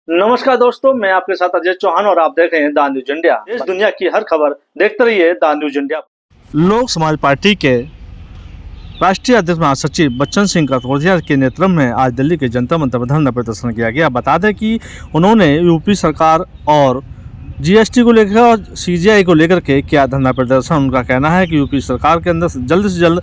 नमस्कार दोस्तों, मैं आपके साथ अजय चौहान और आप देख रहे हैं द न्यूज इंडिया। देश दुनिया की हर खबर देखते रहिए द न्यूज इंडिया। लोक समाज पार्टी के राष्ट्रीय अध्यक्ष महासचिव बच्चन सिंह कथोरिया के नेतृत्व में आज दिल्ली के जंतर मंतर पर धरना प्रदर्शन किया गया। बता दें कि उन्होंने यूपी सरकार और जीएसटी को लेकर और सीजीआई को लेकर के किया धरना प्रदर्शन। उनका कहना है कि यूपी सरकार के अंदर जल्द से जल्द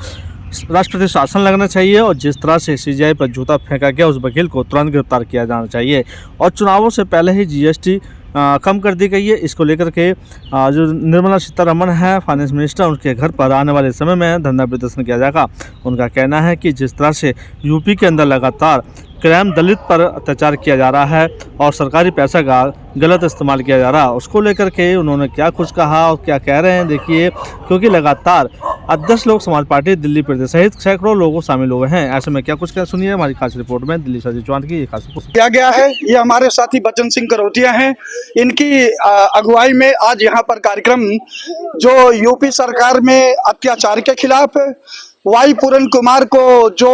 राष्ट्रपति शासन लगना चाहिए और जिस तरह से सीजीआई पर जूता फेंका गया उस वकील को तुरंत गिरफ्तार किया जाना चाहिए और चुनावों से पहले ही जीएसटी कम कर दी गई है। इसको लेकर के जो निर्मला सीतारमण है फाइनेंस मिनिस्टर, उनके घर पर आने वाले समय में धरना प्रदर्शन किया जाएगा। उनका कहना है कि जिस तरह से यूपी के अंदर लगातार क्राइम दलित पर अत्याचार किया जा रहा है और सरकारी पैसा का गलत इस्तेमाल किया जा रहा है, उसको लेकर के उन्होंने क्या कुछ कहा और क्या कह रहे हैं देखिए। क्योंकि लगातार अध्यक्ष लोक समाज पार्टी दिल्ली प्रदेश सहित सैकड़ों लोग शामिल हुए हैं। ऐसे में क्या कुछ क्या सुनिए हमारी खास रिपोर्ट में दिल्ली से अजय चौहान की खास रिपोर्ट किया गया है। ये हमारे साथी बच्चन सिंह करोतिया हैं, इनकी अगुवाई में आज यहाँ पर कार्यक्रम जो यूपी सरकार में अत्याचार के खिलाफ वाई पूरन कुमार को जो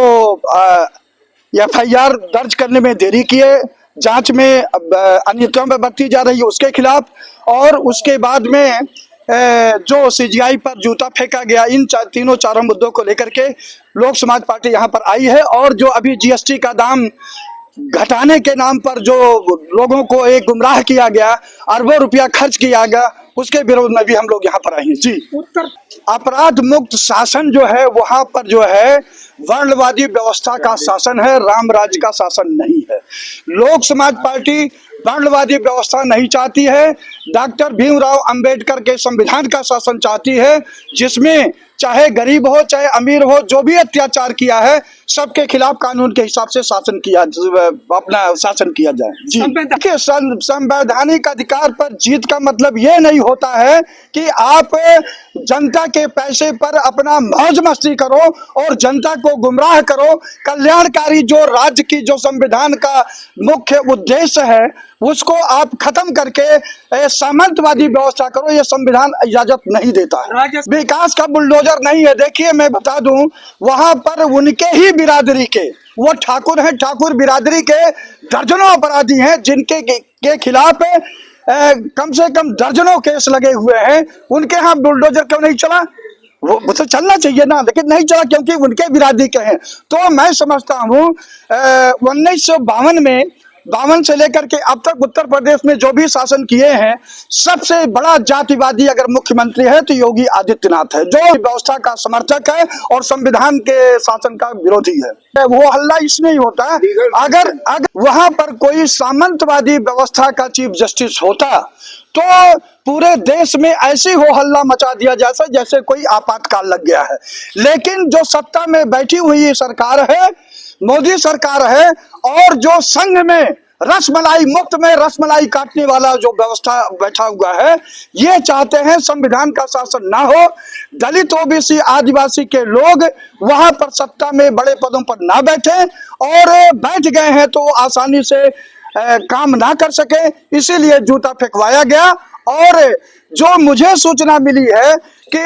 एफआईआर दर्ज करने में देरी किए, जांच में अनियमितता में बरती जा रही है उसके खिलाफ, और उसके बाद में जो सीजीआई पर जूता फेंका गया, इन चारों मुद्दों को लेकर के लोक समाज पार्टी यहाँ पर आई है। और जो अभी जीएसटी का दाम घटाने के नाम पर जो लोगों को एक गुमराह किया गया, अरबों रुपया खर्च किया गया, उसके विरोध में भी हम लोग यहाँ पर आए हैं। जी, अपराध मुक्त शासन जो है वहां पर जो है वर्णवादी व्यवस्था का शासन है, राम राज्य का शासन नहीं है। लोक समाज पार्टी वर्णवादी व्यवस्था नहीं चाहती है, डॉक्टर भीमराव अंबेडकर के संविधान का शासन चाहती है, जिसमें चाहे गरीब हो चाहे अमीर हो, जो भी अत्याचार किया है सबके खिलाफ कानून के हिसाब से अपना शासन किया जाए। जी, देखिए, संवैधानिक अधिकार पर जीत का मतलब ये नहीं होता है कि आप जनता के पैसे पर अपना मौज मस्ती करो और जनता को गुमराह करो। कल्याणकारी जो राज्य की जो संविधान का मुख्य उद्देश्य है उसको आप खत्म करके सामंतवादी व्यवस्था करो, ये संविधान इजाजत नहीं देता है। विकास का बुलडोजर नहीं है। देखिए, मैं बता दूं, वहां पर उनके ही बिरादरी के वो ठाकुर हैं, ठाकुर बिरादरी के दर्जनों अपराधी हैं जिनके खिलाफ कम से कम दर्जनों केस लगे हुए हैं। उनके यहाँ बुलडोजर क्यों नहीं चला? वो तो चलना चाहिए ना, लेकिन नहीं चला क्योंकि उनके बिरादरी के हैं। तो मैं समझता हूँ 1952 में 52 से लेकर के अब तक उत्तर प्रदेश में जो भी शासन किए हैं, सबसे बड़ा जातिवादी अगर मुख्यमंत्री है तो योगी आदित्यनाथ है, जो व्यवस्था का समर्थक है और संविधान के शासन का विरोधी है। वो हल्ला इसमें ही होता है। अगर वहां पर कोई सामंतवादी व्यवस्था का चीफ जस्टिस होता तो पूरे देश में ऐसी हो हल्ला मचा दिया जैसा जैसे कोई आपातकाल लग गया है। लेकिन जो सत्ता में बैठी हुई सरकार है, मोदी सरकार है, और जो संघ में रसमलाई मुफ्त में रसमलाई काटने वाला जो व्यवस्था बैठा हुआ है, ये चाहते हैं संविधान का शासन ना हो, दलित ओबीसी आदिवासी के लोग वहां पर सत्ता में बड़े पदों पर ना बैठे, और बैठ गए हैं तो आसानी से काम ना कर सके, इसीलिए जूता फेंकवाया गया। और जो मुझे सूचना मिली है कि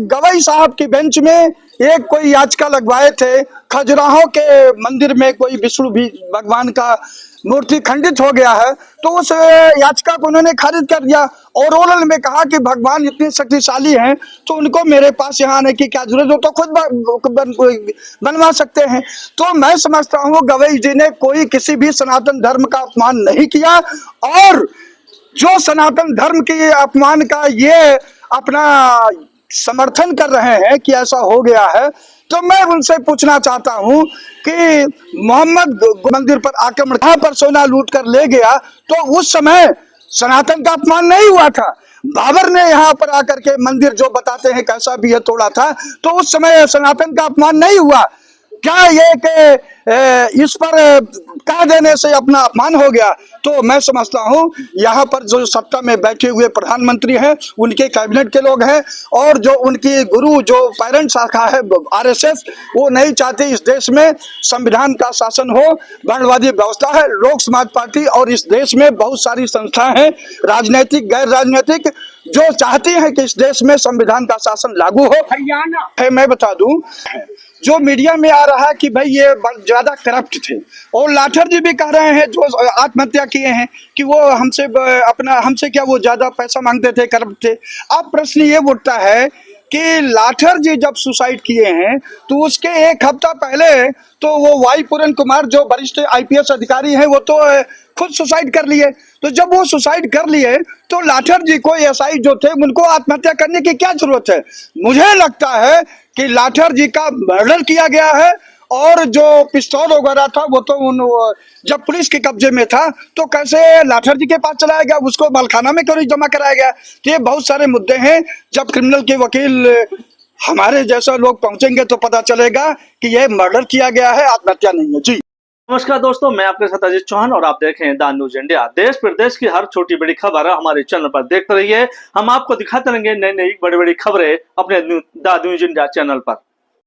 गवई साहब की बेंच में एक कोई याचिका लगवाए थे, खजुराहो के मंदिर में कोई विष्णु भी भगवान का मूर्ति खंडित हो गया है, तो उस याचिका को उन्होंने खारिज कर दिया और ओरल में कहा कि भगवान इतने शक्तिशाली हैं तो उनको मेरे पास यहाँ आने की क्या जरूरत हो, तो खुद बनवा सकते हैं। तो मैं समझता हूँ गवई जी ने कोई किसी भी सनातन धर्म का अपमान नहीं किया, और जो सनातन धर्म के अपमान का ये अपना समर्थन कर रहे हैं कि ऐसा हो गया है, तो मैं उनसे पूछना चाहता हूं कि मोहम्मद मंदिर पर आक्रमण पर सोना लूट कर ले गया तो उस समय सनातन का अपमान नहीं हुआ था। बाबर ने यहाँ पर आकर के मंदिर जो बताते हैं कैसा भी है तोड़ा था, तो उस समय सनातन का अपमान नहीं हुआ क्या? ये कि इस पर कह देने से अपना अपमान हो गया? तो मैं समझता हूं यहाँ पर जो सत्ता में बैठे हुए प्रधानमंत्री हैं, उनके कैबिनेट के लोग हैं, और जो उनकी गुरु जो पेरेंट शाखा है आरएसएस, वो नहीं चाहते इस देश में संविधान का शासन हो, वर्णवादी व्यवस्था है। लोक समाज पार्टी और इस देश में बहुत सारी संस्थाएं हैं, राजनीतिक गैर राजनीतिक, जो चाहती हैं कि इस देश में संविधान का शासन लागू हो। हरियाणा है, मैं बता दूं, जो मीडिया में आ रहा है कि भाई ये ज्यादा करप्ट थे, और लाठर जी भी कह रहे हैं जो आत्महत्या किए हैं कि वो हमसे क्या वो ज्यादा पैसा मांगते थे, करप्ट थे। अब प्रश्न ये उठता है कि लाठर जी जब सुसाइड किए हैं तो उसके एक हफ्ता पहले तो वो वाई पूरन कुमार जो वरिष्ठ आईपीएस अधिकारी हैं वो तो खुद सुसाइड कर लिए। तो जब वो सुसाइड कर लिए तो लाठर जी को, एसआई जो थे, उनको आत्महत्या करने की क्या जरूरत है? मुझे लगता है कि लाठर जी का मर्डर किया गया है, और जो पिस्तौल वगैरह था वो तो जब पुलिस के कब्जे में था तो कैसे लाठर जी के पास चलाया गया, उसको बालखाना में क्यों नहीं जमा कराया गया? तो ये बहुत सारे मुद्दे हैं। जब क्रिमिनल के वकील हमारे जैसा लोग पहुंचेंगे तो पता चलेगा कि यह मर्डर किया गया है, आत्महत्या नहीं है। जी नमस्कार दोस्तों, मैं आपके साथ अजीत चौहान और आप देख रहे हैं द न्यूज इंडिया। देश प्रदेश की हर छोटी बड़ी खबर हमारे चैनल पर देखते रहिए। हम आपको दिखाते रहेंगे नई नई बड़ी बड़ी खबरें अपने द न्यूज इंडिया चैनल पर।